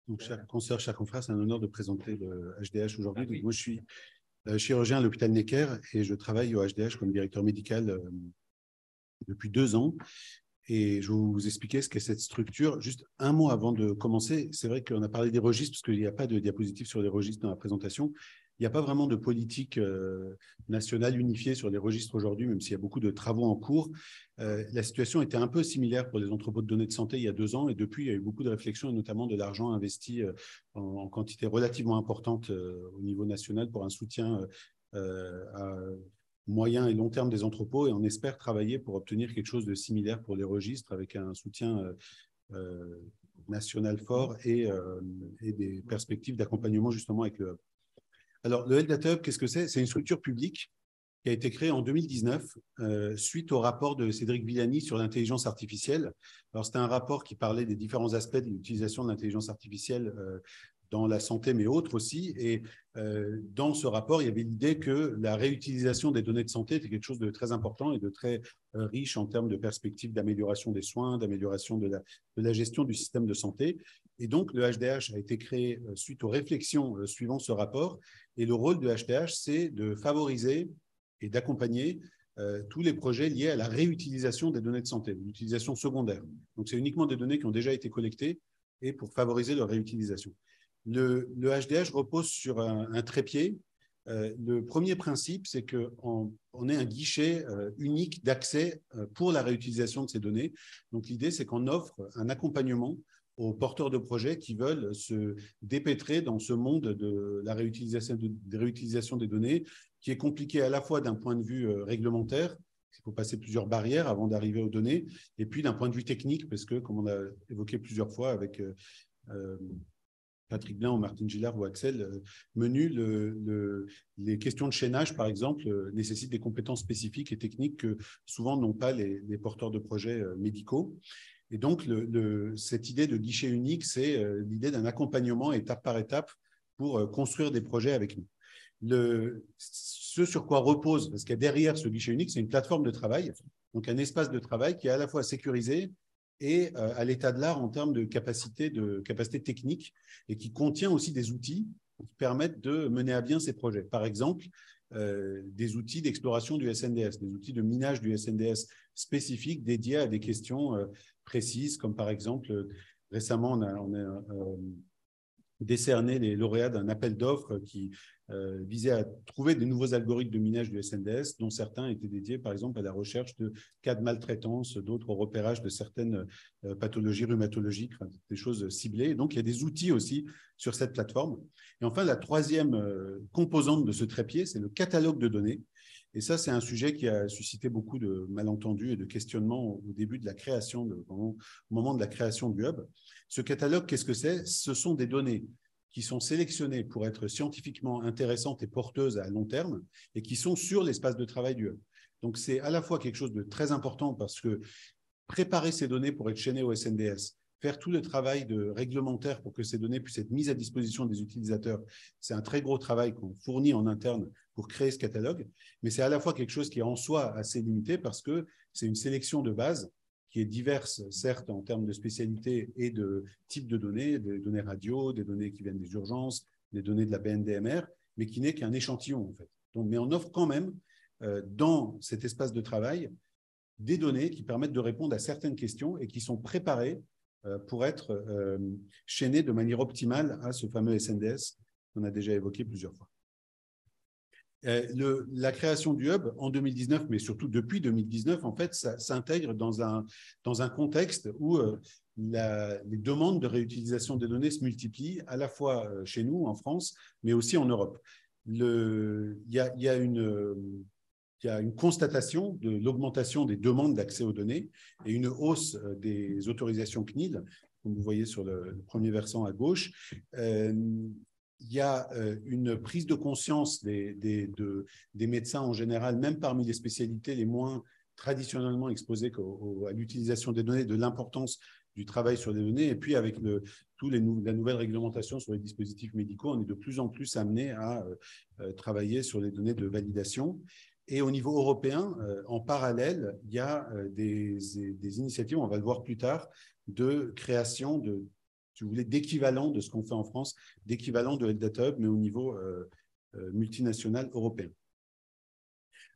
Donc, chers consoeurs, chers confrères, c'est un honneur de présenter le HDH aujourd'hui. Oui. Moi, je suis chirurgien à l'hôpital Necker et je travaille au HDH comme directeur médical depuis 2 ans. Et je vais vous expliquer ce qu'est cette structure. Juste un mot avant de commencer. C'est vrai qu'on a parlé des registres, parce qu'il n'y a pas de diapositive sur les registres dans la présentation. Il n'y a pas vraiment de politique nationale unifiée sur les registres aujourd'hui, même s'il y a beaucoup de travaux en cours. La situation était un peu similaire pour les entrepôts de données de santé il y a 2 ans, et depuis, il y a eu beaucoup de réflexions, et notamment de l'argent investi en quantité relativement importante au niveau national pour un soutien à moyen et long terme des entrepôts, et on espère travailler pour obtenir quelque chose de similaire pour les registres avec un soutien national fort et des perspectives d'accompagnement justement avec le hub. Alors, le Health Data Hub, qu'est-ce que c'est? C'est une structure publique qui a été créée en 2019 suite au rapport de Cédric Villani sur l'intelligence artificielle. Alors, c'était un rapport qui parlait des différents aspects de l'utilisation de l'intelligence artificielle dans la santé, mais autres aussi. Et dans ce rapport, il y avait l'idée que la réutilisation des données de santé était quelque chose de très important et de très riche en termes de perspectives d'amélioration des soins, d'amélioration de la gestion du système de santé. Et donc, le HDH a été créé suite aux réflexions suivant ce rapport. Et le rôle de HDH, c'est de favoriser et d'accompagner tous les projets liés à la réutilisation des données de santé, l'utilisation secondaire. Donc, c'est uniquement des données qui ont déjà été collectées et pour favoriser leur réutilisation. Le HDH repose sur un trépied. Le premier principe, c'est qu'on ait un guichet unique d'accès pour la réutilisation de ces données. Donc, l'idée, c'est qu'on offre un accompagnement aux porteurs de projets qui veulent se dépêtrer dans ce monde de la réutilisation des données, qui est compliqué à la fois d'un point de vue réglementaire, il faut passer plusieurs barrières avant d'arriver aux données, et puis d'un point de vue technique, parce que, comme on a évoqué plusieurs fois avec Patrick Blain ou Martine Gillard ou Axel Menu, les questions de chaînage, par exemple, nécessitent des compétences spécifiques et techniques que souvent n'ont pas les porteurs de projets médicaux. Et donc, cette idée de guichet unique, c'est l'idée d'un accompagnement étape par étape pour construire des projets avec nous. Ce sur quoi repose, parce qu'il y a derrière ce guichet unique, c'est une plateforme de travail, donc un espace de travail qui est à la fois sécurisé et à l'état de l'art en termes de capacité technique, et qui contient aussi des outils qui permettent de mener à bien ces projets. Par exemple, des outils d'exploration du SNDS, des outils de minage du SNDS spécifiques dédiés à des questions précises, comme par exemple, récemment, on a décerné les lauréats d'un appel d'offres qui visait à trouver de nouveaux algorithmes de minage du SNDS, dont certains étaient dédiés, par exemple, à la recherche de cas de maltraitance, d'autres au repérage de certaines pathologies rhumatologiques, des choses ciblées. Et donc, il y a des outils aussi sur cette plateforme. Et enfin, la troisième composante de ce trépied, c'est le catalogue de données. Et ça, c'est un sujet qui a suscité beaucoup de malentendus et de questionnements au début de la création, au moment de la création du hub. Ce catalogue, qu'est-ce que c'est? Ce sont des données qui sont sélectionnées pour être scientifiquement intéressantes et porteuses à long terme et qui sont sur l'espace de travail du hub. Donc, c'est à la fois quelque chose de très important parce que préparer ces données pour être chaînées au SNDS, faire tout le travail de réglementaire pour que ces données puissent être mises à disposition des utilisateurs, c'est un très gros travail qu'on fournit en interne pour créer ce catalogue, mais c'est à la fois quelque chose qui est en soi assez limité parce que c'est une sélection de base qui est diverse, certes, en termes de spécialité et de type de données, des données radio, des données qui viennent des urgences, des données de la BNDMR, mais qui n'est qu'un échantillon, en fait. Donc, mais on offre quand même, dans cet espace de travail, des données qui permettent de répondre à certaines questions et qui sont préparées pour être chaînées de manière optimale à ce fameux SNDS qu'on a déjà évoqué plusieurs fois. La création du hub en 2019, mais surtout depuis 2019, en fait, ça s'intègre dans un contexte où les demandes de réutilisation des données se multiplient, à la fois chez nous, en France, mais aussi en Europe. Il y a une constatation de l'augmentation des demandes d'accès aux données et une hausse des autorisations CNIL, comme vous voyez sur le premier versant à gauche. Il y a une prise de conscience des médecins en général, même parmi les spécialités les moins traditionnellement exposées à l'utilisation des données, de l'importance du travail sur les données. Et puis, avec la nouvelle réglementation sur les dispositifs médicaux, on est de plus en plus amené à travailler sur les données de validation. Et au niveau européen, en parallèle, il y a des initiatives, on va le voir plus tard, de création si vous voulez, d'équivalent de ce qu'on fait en France, d'équivalent de Health Data Hub, mais au niveau multinational européen.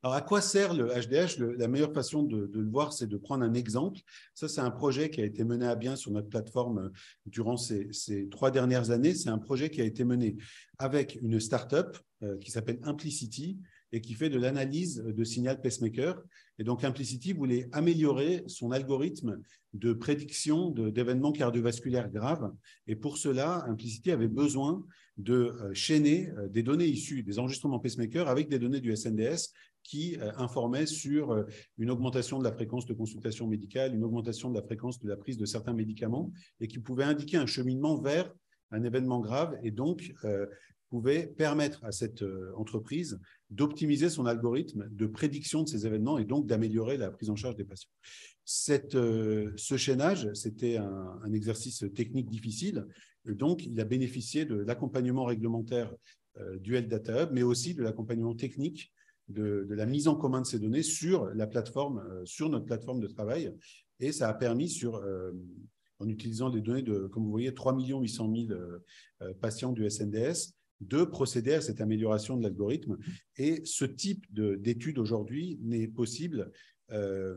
Alors, à quoi sert le HDH? La meilleure façon de le voir, c'est de prendre un exemple. Ça, c'est un projet qui a été mené à bien sur notre plateforme durant ces 3 dernières années. C'est un projet qui a été mené avec une start-up qui s'appelle Implicity et qui fait de l'analyse de signal pacemaker. Et donc, Implicity voulait améliorer son algorithme de prédiction d'événements cardiovasculaires graves. Et pour cela, Implicity avait besoin de chaîner des données issues des enregistrements pacemaker avec des données du SNDS qui informaient sur une augmentation de la fréquence de consultation médicale, une augmentation de la fréquence de la prise de certains médicaments et qui pouvaient indiquer un cheminement vers un événement grave et donc pouvait permettre à cette entreprise d'optimiser son algorithme de prédiction de ces événements et donc d'améliorer la prise en charge des patients. Ce chaînage, c'était un exercice technique difficile et donc il a bénéficié de l'accompagnement réglementaire du Health Data Hub, mais aussi de l'accompagnement technique de la mise en commun de ces données sur la plateforme, sur notre plateforme de travail. Et ça a permis, en utilisant les données de, comme vous voyez, 3 800 000 patients du SNDS, de procéder à cette amélioration de l'algorithme. Et ce type d'étude aujourd'hui n'est possible, on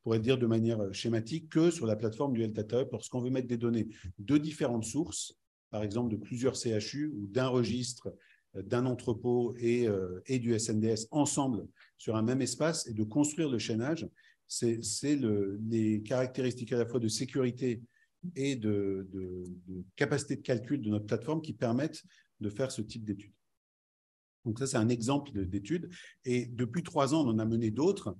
pourrait le dire de manière schématique, que sur la plateforme du Health Data Hub lorsqu'on veut mettre des données de différentes sources, par exemple de plusieurs CHU ou d'un registre, d'un entrepôt et du SNDS ensemble sur un même espace et de construire le chaînage. C'est les caractéristiques à la fois de sécurité et de capacité de calcul de notre plateforme qui permettent de faire ce type d'études. Donc ça, c'est un exemple d'études. Et depuis 3 ans, on en a mené d'autres.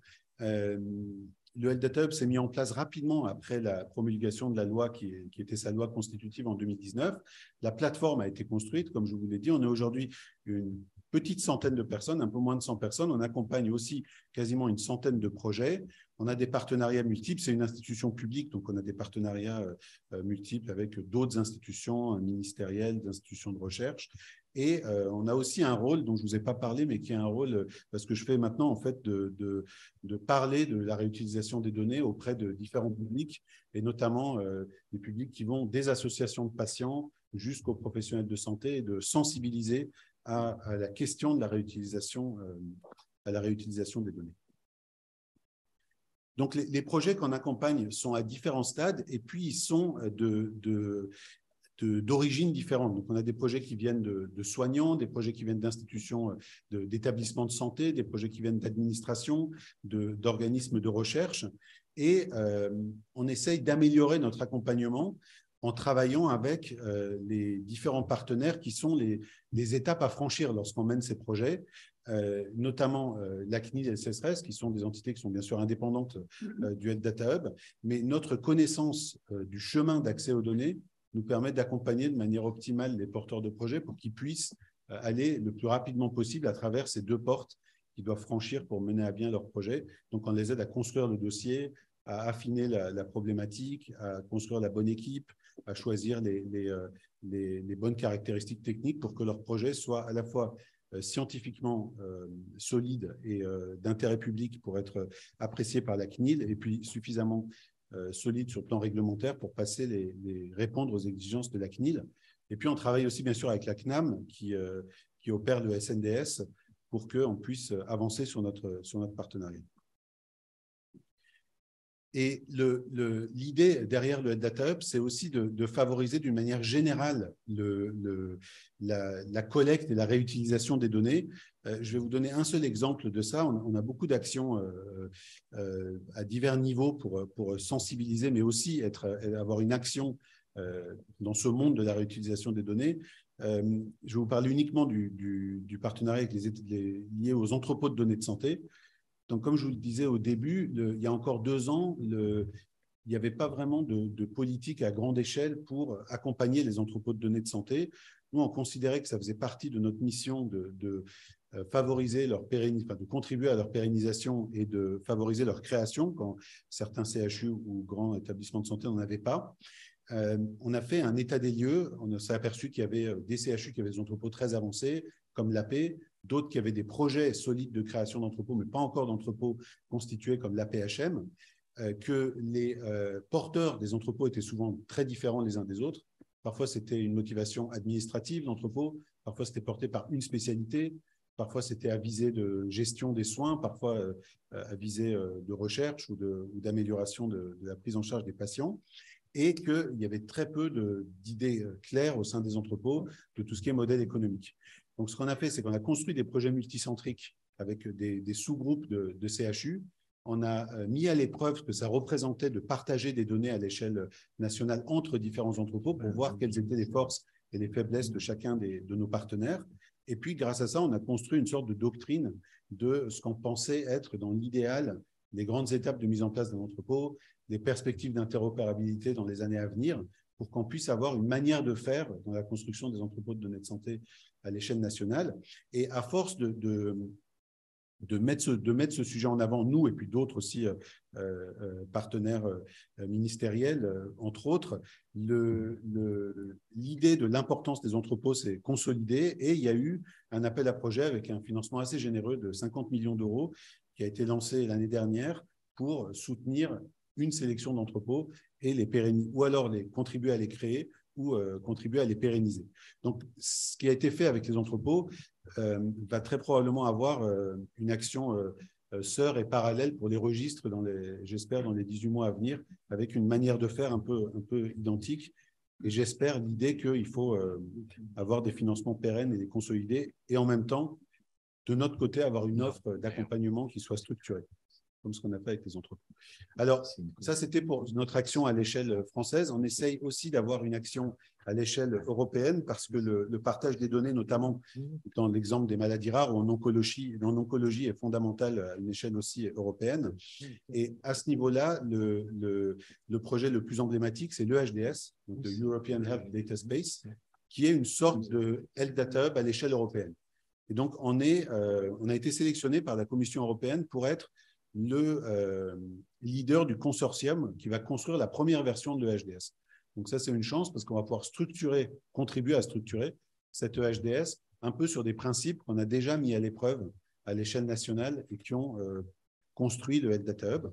Le Health Data Hub s'est mis en place rapidement après la promulgation de la loi qui était sa loi constitutive en 2019. La plateforme a été construite, comme je vous l'ai dit. On est aujourd'hui une petite centaine de personnes, un peu moins de 100 personnes. On accompagne aussi quasiment une centaine de projets. On a des partenariats multiples. C'est une institution publique, donc on a des partenariats multiples avec d'autres institutions ministérielles, d'institutions de recherche. Et on a aussi un rôle dont je ne vous ai pas parlé, mais qui est un rôle, parce que je fais maintenant, en fait, de parler de la réutilisation des données auprès de différents publics, et notamment des publics qui vont des associations de patients jusqu'aux professionnels de santé, et de sensibiliser à la question de la réutilisation, des données. Donc, les projets qu'on accompagne sont à différents stades, et puis ils sont d'origines différentes. Donc, on a des projets qui viennent de soignants, des projets qui viennent d'institutions, d'établissements de santé, des projets qui viennent d'administration, d'organismes de recherche. Et on essaye d'améliorer notre accompagnement en travaillant avec les différents partenaires qui sont les étapes à franchir lorsqu'on mène ces projets, notamment la CNIL et le CESRES, qui sont des entités qui sont bien sûr indépendantes du Health Data Hub, mais notre connaissance du chemin d'accès aux données nous permet d'accompagner de manière optimale les porteurs de projets pour qu'ils puissent aller le plus rapidement possible à travers ces 2 portes qu'ils doivent franchir pour mener à bien leur projet. Donc, on les aide à construire le dossier, à affiner la problématique, à construire la bonne équipe, à choisir les bonnes caractéristiques techniques pour que leur projet soit à la fois scientifiquement solide et d'intérêt public pour être apprécié par la CNIL et puis suffisamment solide sur le plan réglementaire pour répondre aux exigences de la CNIL. Et puis, on travaille aussi, bien sûr, avec la CNAM qui opère le SNDS pour qu'on puisse avancer sur notre partenariat. Et l'idée derrière le Health Data Hub, c'est aussi de favoriser d'une manière générale la collecte et la réutilisation des données. Je vais vous donner un seul exemple de ça. On a beaucoup d'actions à divers niveaux pour sensibiliser, mais aussi avoir une action dans ce monde de la réutilisation des données. Je vais vous parler uniquement du partenariat avec lié aux entrepôts de données de santé. Donc, comme je vous le disais au début, il y a encore 2 ans, il n'y avait pas vraiment de politique à grande échelle pour accompagner les entrepôts de données de santé. Nous, on considérait que ça faisait partie de notre mission de favoriser de contribuer à leur pérennisation et de favoriser leur création quand certains CHU ou grands établissements de santé n'en avaient pas. On a fait un état des lieux. On s'est aperçu qu'il y avait des CHU qui avaient des entrepôts très avancés, comme l'AP, d'autres qui avaient des projets solides de création d'entrepôts, mais pas encore d'entrepôts constitués comme l'APHM, que les porteurs des entrepôts étaient souvent très différents les uns des autres. Parfois, c'était une motivation administrative, l'entrepôt. Parfois, c'était porté par une spécialité. Parfois, c'était à visée de gestion des soins, parfois à visée de recherche ou d'amélioration de la prise en charge des patients. Et qu'il y avait très peu d'idées claires au sein des entrepôts de tout ce qui est modèle économique. Donc, ce qu'on a fait, c'est qu'on a construit des projets multicentriques avec des sous-groupes de CHU. On a mis à l'épreuve ce que ça représentait de partager des données à l'échelle nationale entre différents entrepôts pour voir quelles étaient les forces et les faiblesses de chacun de nos partenaires. Et puis, grâce à ça, on a construit une sorte de doctrine de ce qu'on pensait être dans l'idéal les grandes étapes de mise en place d'un entrepôt, des perspectives d'interopérabilité dans les années à venir, pour qu'on puisse avoir une manière de faire dans la construction des entrepôts de données de santé à l'échelle nationale. Et à force de mettre ce sujet en avant, nous et puis d'autres aussi partenaires ministériels, entre autres, l'idée de l'importance des entrepôts s'est consolidée et il y a eu un appel à projet avec un financement assez généreux de 50 millions d'euros qui a été lancé l'année dernière pour soutenir une sélection d'entrepôts et les pérenniser, ou alors contribuer à les créer ou contribuer à les pérenniser. Donc, ce qui a été fait avec les entrepôts va très probablement avoir une action sœur et parallèle pour les registres, j'espère, dans les 18 mois à venir, avec une manière de faire un peu identique. Et j'espère l'idée qu'il faut avoir des financements pérennes et les consolider, et en même temps, de notre côté, avoir une offre d'accompagnement qui soit structurée, comme ce qu'on a fait avec les entrepôts. Alors, ça, c'était pour notre action à l'échelle française. On essaye aussi d'avoir une action à l'échelle européenne parce que le partage des données, notamment dans l'exemple des maladies rares ou en oncologie est fondamental à une échelle aussi européenne. Et à ce niveau-là, le projet le plus emblématique, c'est l'EHDS, donc le European Health Data Space, qui est une sorte de Health Data Hub à l'échelle européenne. Et donc, on a été sélectionné par la Commission européenne pour être le leader du consortium qui va construire la première version de l'EHDS. Donc ça, c'est une chance parce qu'on va pouvoir contribuer à structurer cette EHDS un peu sur des principes qu'on a déjà mis à l'épreuve à l'échelle nationale et qui ont construit le Health Data Hub.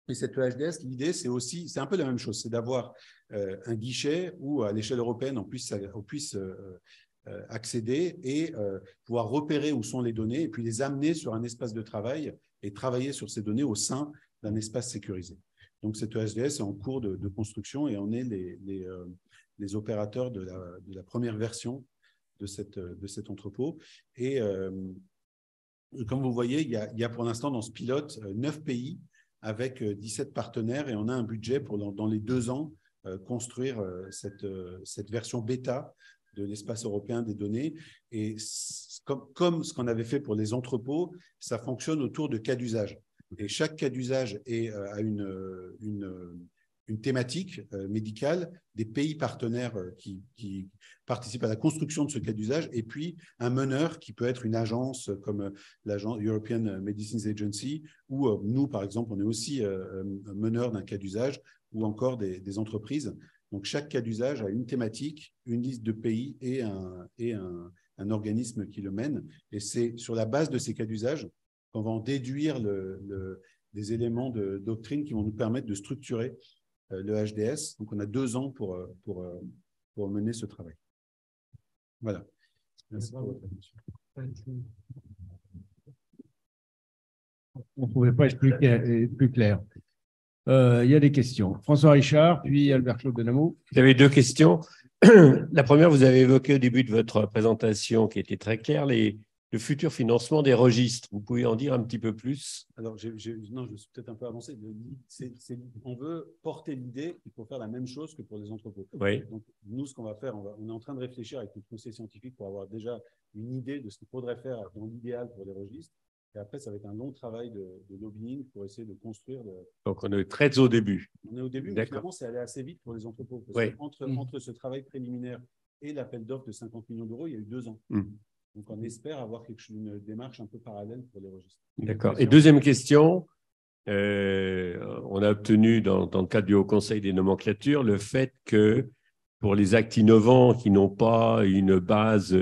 Et cette EHDS, l'idée, c'est un peu la même chose, c'est d'avoir un guichet où à l'échelle européenne, on puisse accéder et pouvoir repérer où sont les données et puis les amener sur un espace de travail et travailler sur ces données au sein d'un espace sécurisé. Donc, cette EHDS est en cours de construction et on est les opérateurs de la première version de cet entrepôt. Et comme vous voyez, il y a pour l'instant dans ce pilote 9 pays avec 17 partenaires et on a un budget pour dans les 2 ans construire cette version bêta de l'espace européen des données. Et comme ce qu'on avait fait pour les entrepôts, ça fonctionne autour de cas d'usage. Et chaque cas d'usage a une thématique médicale, des pays partenaires qui participent à la construction de ce cas d'usage, et puis un meneur qui peut être une agence comme l'agence European Medicines Agency, ou nous, par exemple, on est aussi meneur d'un cas d'usage, ou encore des entreprises. Donc, chaque cas d'usage a une thématique, une liste de pays et un organisme qui le mène. Et c'est sur la base de ces cas d'usage qu'on va en déduire des éléments de doctrine qui vont nous permettre de structurer le HDS. Donc, on a 2 ans pour mener ce travail. Voilà. Merci pour votre attention. On ne pouvait pas être plus clair. Il y a des questions. François Richard, puis Albert-Claude Denamot. Vous avez 2 questions. La première, vous avez évoqué au début de votre présentation, qui était très claire, le futur financement des registres. Vous pouvez en dire un petit peu plus? Alors, non, je suis peut-être un peu avancé. On veut porter l'idée qu'il faut faire la même chose que pour les entrepôts. Oui. Donc, nous, ce qu'on va faire, on est en train de réfléchir avec notre conseil scientifique pour avoir déjà une idée de ce qu'il faudrait faire dans l'idéal pour les registres. Et après, ça va être un long travail de lobbying pour essayer de construire. Donc, on est très au début. On est au début, mais finalement, c'est allé assez vite pour les entrepôts. Parce oui. Entre ce travail préliminaire et l'appel d'offres de 50 millions d'euros, il y a eu 2 ans. Donc, on espère avoir une démarche un peu parallèle pour les registres. D'accord. Et deuxième question, on a obtenu dans le cadre du Haut Conseil des nomenclatures le fait que pour les actes innovants qui n'ont pas une base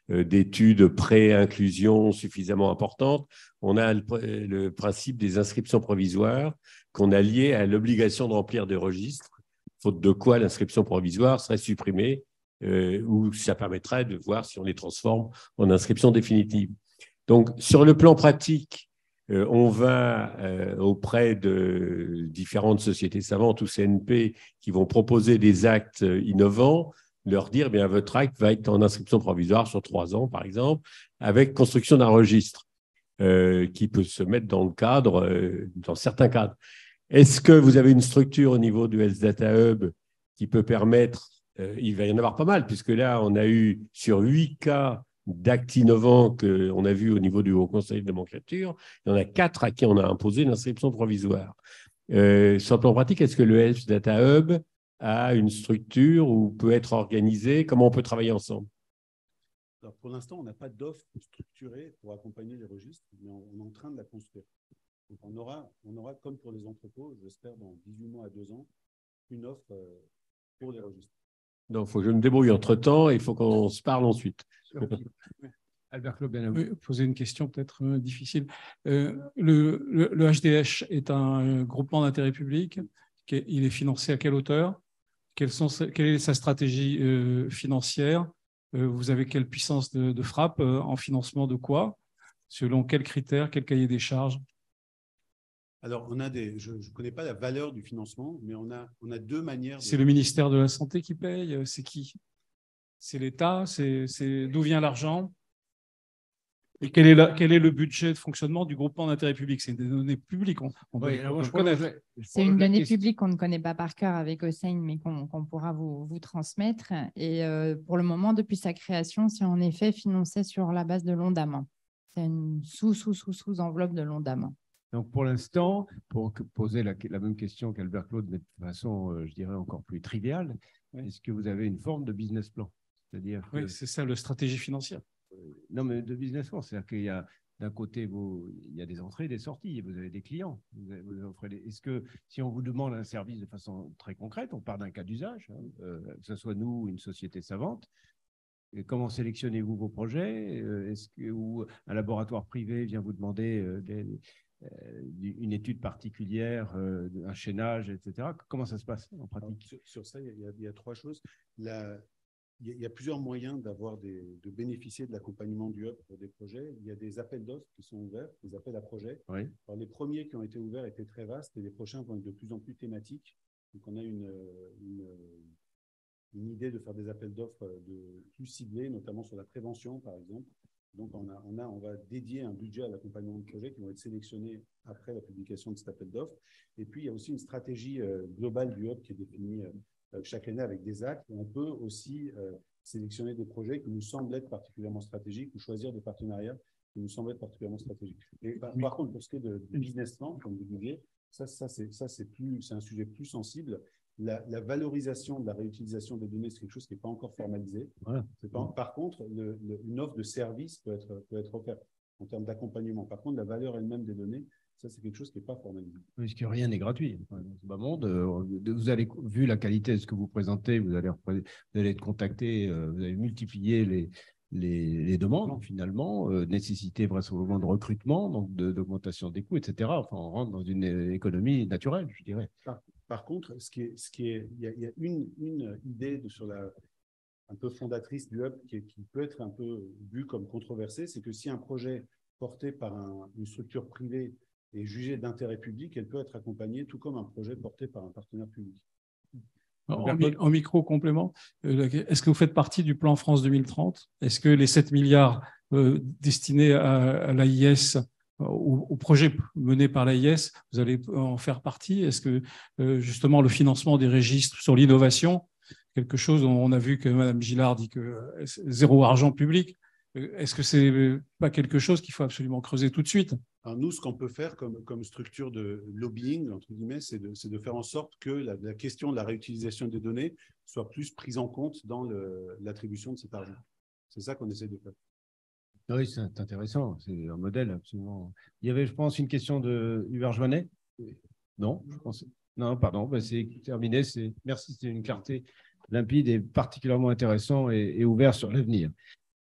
d'études pré-inclusion suffisamment importante, on a le principe des inscriptions provisoires qu'on a lié à l'obligation de remplir des registres. faute de quoi l'inscription provisoire serait supprimée, ou ça permettrait de voir si on les transforme en inscription définitive. Donc, sur le plan pratique, on va auprès de différentes sociétés savantes ou CNP qui vont proposer des actes innovants, leur dire, bien, votre acte va être en inscription provisoire sur 3 ans, par exemple, avec construction d'un registre qui peut se mettre dans le cadre, dans certains cadres. Est-ce que vous avez une structure au niveau du Health Data Hub qui peut permettre, il va y en avoir pas mal, puisque là, on a eu sur 8 cas d'actes innovants qu'on a vus au niveau du Haut Conseil de nomenclature, il y en a 4 à qui on a imposé l'inscription provisoire. Sur le plan pratique, est-ce que le Health Data Hub a une structure où peut être organisé? Comment on peut travailler ensemble? Alors, pour l'instant, on n'a pas d'offre structurée pour accompagner les registres, mais on est en train de la construire. Donc on aura, comme pour les entrepôts, j'espère dans 18 mois à 2 ans, une offre pour les registres. Donc, il faut que je me débrouille entre-temps et il faut qu'on se parle ensuite. Albert Claude, oui, poser une question peut-être difficile. Le HDH est un groupement d'intérêt public. Il est financé à quelle hauteur? Quelle est sa stratégie financière? Vous avez quelle puissance de frappe en financement de quoi? Selon quels critères, quel cahier des charges? Alors, je ne connais pas la valeur du financement, mais on a 2 manières. C'est le ministère de la Santé qui paye? C'est qui? C'est l'État? D'où vient l'argent? Et quel est le budget de fonctionnement du groupement d'intérêt public? C'est des données publiques. C'est une donnée publique qu'on ne connaît pas par cœur avec Hossein, mais qu'on pourra vous transmettre. Et pour le moment, depuis sa création, c'est en effet financé sur la base de l'Ondam. C'est une sous-enveloppe de l'Ondam. Donc, pour l'instant, pour poser la même question qu'Albert Claude, mais de façon, je dirais, encore plus triviale, est-ce que vous avez une forme de business plan? C'est-à-dire que... Oui, c'est ça, la stratégie financière. Non, mais de business plan, c'est-à-dire qu'il y a d'un côté, il y a des entrées et des sorties, vous avez des clients. Est-ce que si on vous demande un service de façon très concrète, on part d'un cas d'usage, que ce soit nous ou une société savante, et comment sélectionnez-vous vos projets? Ou un laboratoire privé vient vous demander une étude particulière, un chaînage, etc. Comment ça se passe en pratique? Sur ça, il y a 3 choses. Il y a plusieurs moyens de bénéficier de l'accompagnement du Hub pour des projets. Il y a des appels d'offres qui sont ouverts, des appels à projets. Oui. Alors, les premiers qui ont été ouverts étaient très vastes et les prochains vont être de plus en plus thématiques. Donc, on a une idée de faire des appels d'offres plus ciblés, notamment sur la prévention, par exemple. Donc, on va dédier un budget à l'accompagnement de projets qui vont être sélectionnés après la publication de cet appel d'offres. Et puis, il y a aussi une stratégie globale du Hub qui est définie chaque année avec des actes. On peut aussi sélectionner des projets qui nous semblent être particulièrement stratégiques ou choisir des partenariats qui nous semblent être particulièrement stratégiques. Et par contre, pour ce qui est de business plan, comme vous disiez, ça c'est un sujet plus sensible. La valorisation de la réutilisation des données, c'est quelque chose qui n'est pas encore formalisé. Ouais. Par contre, une offre de service peut être offerte en termes d'accompagnement. Par contre, la valeur elle-même des données, ça, c'est quelque chose qui n'est pas formalisé. Puisque rien n'est gratuit. Dans ce bas monde, vous allez, vu la qualité de ce que vous présentez, vous allez être contacté, vous allez multiplier les demandes, finalement, nécessité vraisemblablement de recrutement, donc d'augmentation des coûts, etc. Enfin, on rentre dans une économie naturelle, je dirais. Par contre, il y a une idée un peu fondatrice du Hub qui peut être un peu vue comme controversée, c'est que si un projet porté par une structure privée est jugée d'intérêt public, elle peut être accompagnée tout comme un projet porté par un partenaire public. En micro-complément, est-ce que vous faites partie du plan France 2030? Est-ce que les 7 milliards destinés à l'AIS, au projet mené par l'AIS, vous allez en faire partie? Est-ce que justement le financement des registres sur l'innovation, quelque chose dont on a vu que Mme Gillard dit que zéro argent public, est-ce que ce n'est pas quelque chose qu'il faut absolument creuser tout de suite? Alors nous, ce qu'on peut faire comme structure de lobbying, entre guillemets, c'est de faire en sorte que la question de la réutilisation des données soit plus prise en compte dans l'attribution de cet argent. C'est ça qu'on essaie de faire. Oui, c'est intéressant. C'est un modèle absolument. Il y avait, je pense, une question de Hubert Joannet. Non, je pense. Non, pardon, ben c'est terminé. Merci, c'était une clarté limpide et particulièrement intéressant et ouvert sur l'avenir.